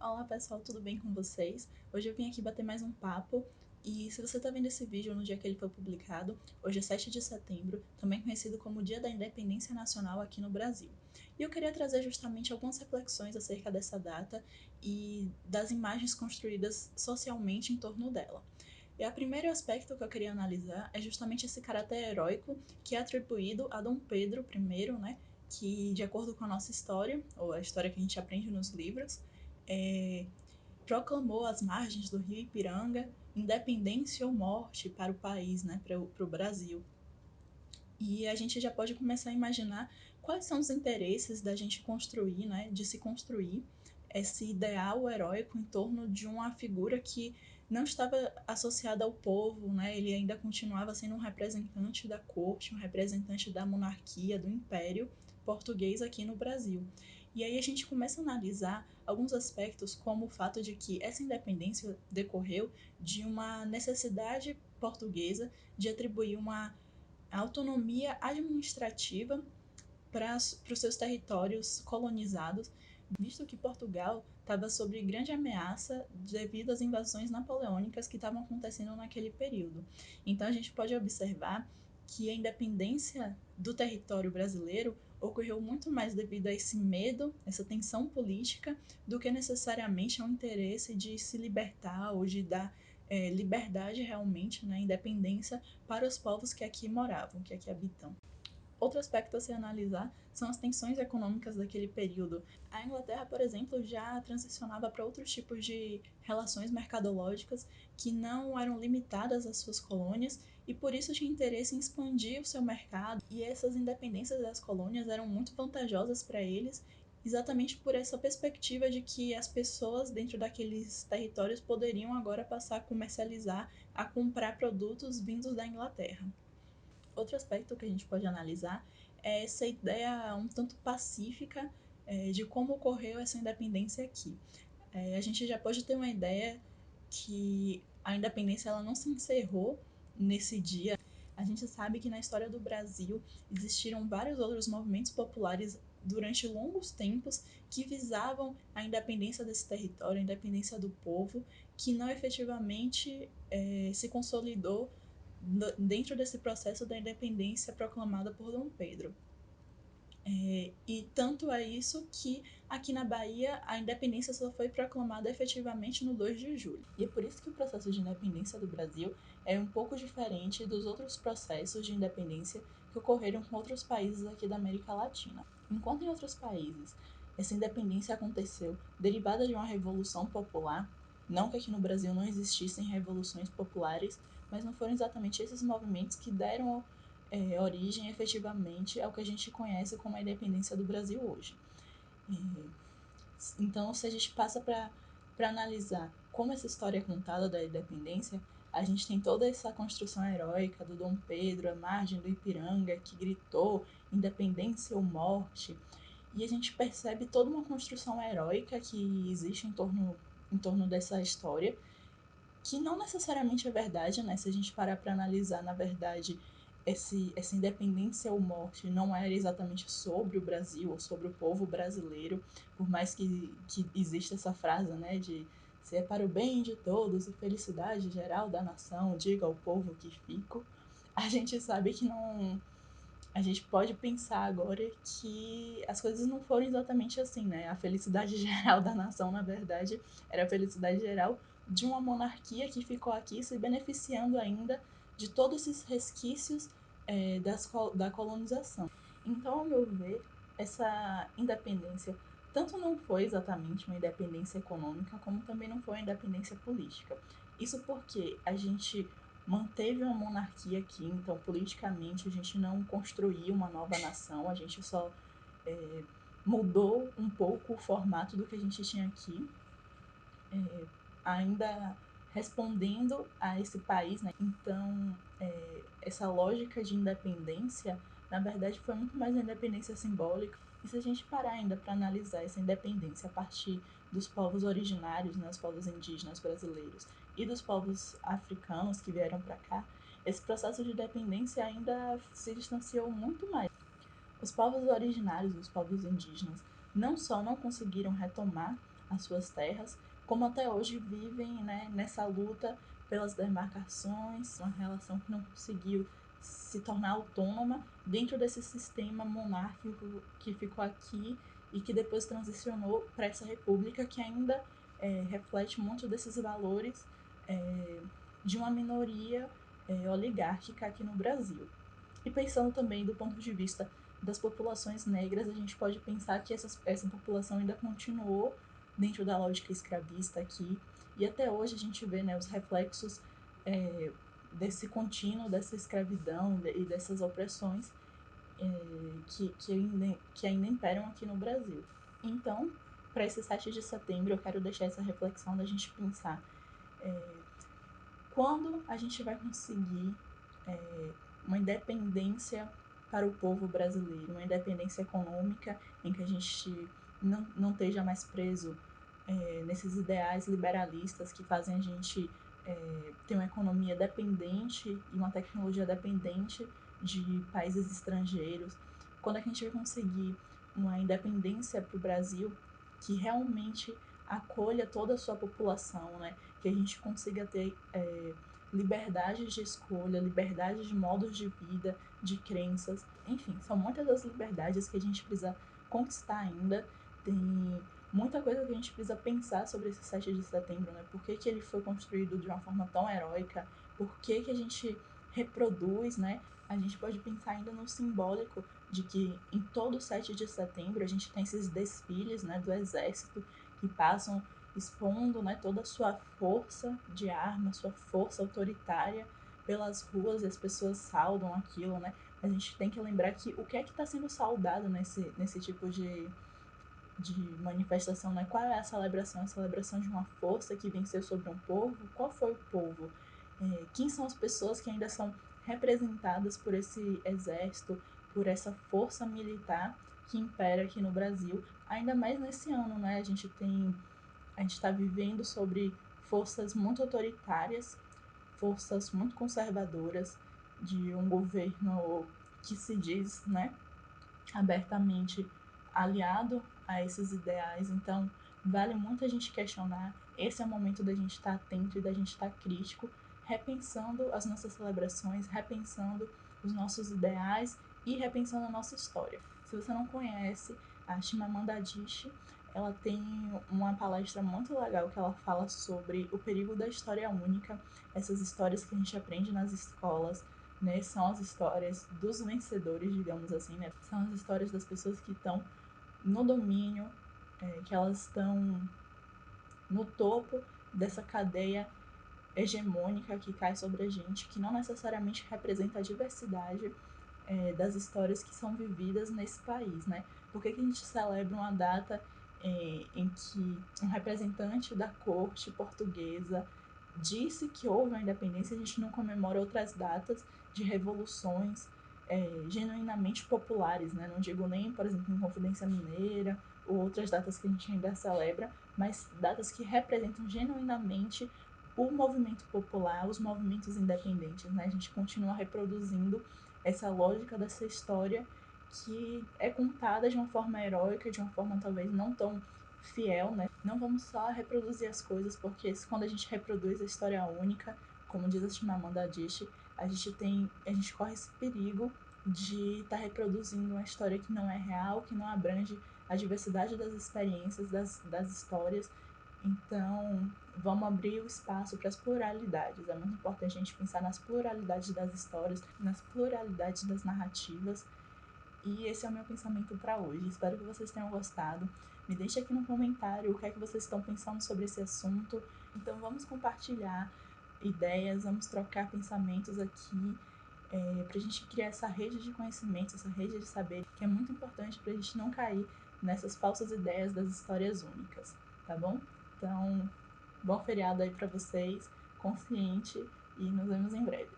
Olá pessoal, tudo bem com vocês? Hoje eu vim aqui bater mais um papo e se você está vendo esse vídeo no dia que ele foi publicado, hoje é 7 de setembro, também conhecido como Dia da Independência Nacional aqui no Brasil. E eu queria trazer justamente algumas reflexões acerca dessa data e das imagens construídas socialmente em torno dela. E o primeiro aspecto que eu queria analisar é justamente esse caráter heróico que é atribuído a Dom Pedro I, né? Que, de acordo com a nossa história, ou a história que a gente aprende nos livros, proclamou às margens do rio Ipiranga independência ou morte para o país, né, para o Brasil. E a gente já pode começar a imaginar quais são os interesses da gente construir, né, de se construir esse ideal heróico em torno de uma figura que não estava associada ao povo, né? Ele ainda continuava sendo um representante da corte, um representante da monarquia, do império português aqui no Brasil. E aí a gente começa a analisar alguns aspectos, como o fato de que essa independência decorreu de uma necessidade portuguesa de atribuir uma autonomia administrativa para os seus territórios colonizados, visto que Portugal estava sob grande ameaça devido às invasões napoleônicas que estavam acontecendo naquele período. Então a gente pode observar que a independência do território brasileiro ocorreu muito mais devido a esse medo, essa tensão política, do que necessariamente ao interesse de se libertar ou de dar liberdade realmente, né, independência para os povos que aqui moravam, que aqui habitam. Outro aspecto a se analisar são as tensões econômicas daquele período. A Inglaterra, por exemplo, já transicionava para outros tipos de relações mercadológicas que não eram limitadas às suas colônias e por isso tinha interesse em expandir o seu mercado. E essas independências das colônias eram muito vantajosas para eles, exatamente por essa perspectiva de que as pessoas dentro daqueles territórios poderiam agora passar a comercializar, a comprar produtos vindos da Inglaterra. Outro aspecto que a gente pode analisar é essa ideia um tanto pacífica de como ocorreu essa independência aqui. A gente já pode ter uma ideia que a independência ela não se encerrou nesse dia. A gente sabe que na história do Brasil existiram vários outros movimentos populares durante longos tempos que visavam a independência desse território, a independência do povo, que não efetivamente se consolidou dentro desse processo da independência proclamada por Dom Pedro. E tanto é isso que aqui na Bahia a independência só foi proclamada efetivamente no 2 de julho. E é por isso que o processo de independência do Brasil é um pouco diferente dos outros processos de independência que ocorreram com outros países aqui da América Latina. Enquanto em outros países essa independência aconteceu derivada de uma revolução popular, não que aqui no Brasil não existissem revoluções populares, mas não foram exatamente esses movimentos que deram origem efetivamente ao que a gente conhece como a independência do Brasil hoje. Então, se a gente passa para analisar como essa história é contada da independência, a gente tem toda essa construção heróica do Dom Pedro, à margem do Ipiranga, que gritou independência ou morte, e a gente percebe toda uma construção heróica que existe em torno dessa história, que não necessariamente é verdade, né? Se a gente parar para analisar, na verdade, essa independência ou morte não era exatamente sobre o Brasil ou sobre o povo brasileiro, por mais que exista essa frase, né, de se é para o bem de todos e felicidade geral da nação, diga ao povo que fico, a gente sabe que não. A gente pode pensar agora que as coisas não foram exatamente assim, né? A felicidade geral da nação, na verdade, era a felicidade geral de uma monarquia que ficou aqui se beneficiando ainda de todos esses resquícios da colonização. Então, ao meu ver, essa independência tanto não foi exatamente uma independência econômica, como também não foi uma independência política. Isso porque a gente manteve uma monarquia aqui, então politicamente a gente não construiu uma nova nação, a gente só mudou um pouco o formato do que a gente tinha aqui, ainda respondendo a esse país, né? Então, essa lógica de independência, na verdade, foi muito mais uma independência simbólica. E se a gente parar ainda para analisar essa independência a partir dos povos originários, né, os povos indígenas brasileiros e dos povos africanos que vieram para cá, esse processo de independência ainda se distanciou muito mais. Os povos originários, os povos indígenas, não só não conseguiram retomar as suas terras, como até hoje vivem, né, nessa luta pelas demarcações, uma relação que não conseguiu se tornar autônoma dentro desse sistema monárquico que ficou aqui e que depois transicionou para essa república que ainda reflete muito desses valores de uma minoria oligárquica aqui no Brasil. E pensando também do ponto de vista das populações negras, a gente pode pensar que essa população ainda continuou dentro da lógica escravista aqui, e até hoje a gente vê, né, os reflexos desse contínuo, dessa escravidão e dessas opressões que ainda imperam aqui no Brasil. Então, para esse 7 de setembro, eu quero deixar essa reflexão da gente pensar quando a gente vai conseguir uma independência para o povo brasileiro, uma independência econômica em que a gente não esteja mais preso nesses ideais liberalistas que fazem a gente ter uma economia dependente e uma tecnologia dependente de países estrangeiros. Quando a gente vai conseguir uma independência para o Brasil que realmente acolha toda a sua população, né? Que a gente consiga ter liberdade de escolha, liberdade de modos de vida, de crenças, enfim, são muitas das liberdades que a gente precisa conquistar ainda. Tem muita coisa que a gente precisa pensar sobre esse 7 de setembro, né? Por que ele foi construído de uma forma tão heróica? Por que a gente reproduz, né? A gente pode pensar ainda no simbólico de que em todo 7 de setembro a gente tem esses desfiles, né, do exército que passam expondo, né, toda a sua força de arma, sua força autoritária pelas ruas e as pessoas saudam aquilo, né? A gente tem que lembrar que o que é que está sendo saudado nesse tipo de manifestação, né? Qual é a celebração? A celebração de uma força que venceu sobre um povo? Qual foi o povo? Quem são as pessoas que ainda são representadas por esse exército, por essa força militar que impera aqui no Brasil? Ainda mais nesse ano, né? A gente está vivendo sobre forças muito autoritárias, forças muito conservadoras de um governo que se diz, né, abertamente aliado a esses ideais. Então, vale muito a gente questionar. Esse é o momento da gente estar atento e da gente estar crítico, repensando as nossas celebrações, repensando os nossos ideais e repensando a nossa história. Se você não conhece a Chimamanda Adichie, ela tem uma palestra muito legal que ela fala sobre o perigo da história única, essas histórias que a gente aprende nas escolas, né? São as histórias dos vencedores, digamos assim, né? São as histórias das pessoas que estão no domínio, que elas estão no topo dessa cadeia hegemônica que cai sobre a gente, que não necessariamente representa a diversidade das histórias que são vividas nesse país, né? Por que a gente celebra uma data em que um representante da corte portuguesa disse que houve a independência, a gente não comemora outras datas de revoluções genuinamente populares, né? Não digo nem, por exemplo, em Confidência Mineira ou outras datas que a gente ainda celebra, mas datas que representam genuinamente o movimento popular, os movimentos independentes, né? A gente continua reproduzindo essa lógica dessa história que é contada de uma forma heróica, de uma forma talvez não tão fiel, né? Não vamos só reproduzir as coisas, porque quando a gente reproduz a história única, como diz a Chimamanda Adichie, a gente corre esse perigo de estar reproduzindo uma história que não é real, que não abrange a diversidade das experiências, das histórias. Então, vamos abrir o espaço para as pluralidades. É muito importante a gente pensar nas pluralidades das histórias, nas pluralidades das narrativas. E esse é o meu pensamento para hoje. Espero que vocês tenham gostado. Me deixe aqui no comentário o que é que vocês estão pensando sobre esse assunto. Então, vamos compartilhar ideias, vamos trocar pensamentos aqui para a gente criar essa rede de conhecimento, essa rede de saber, que é muito importante para a gente não cair nessas falsas ideias das histórias únicas, tá bom? Então, bom feriado aí para vocês, consciente, e nos vemos em breve.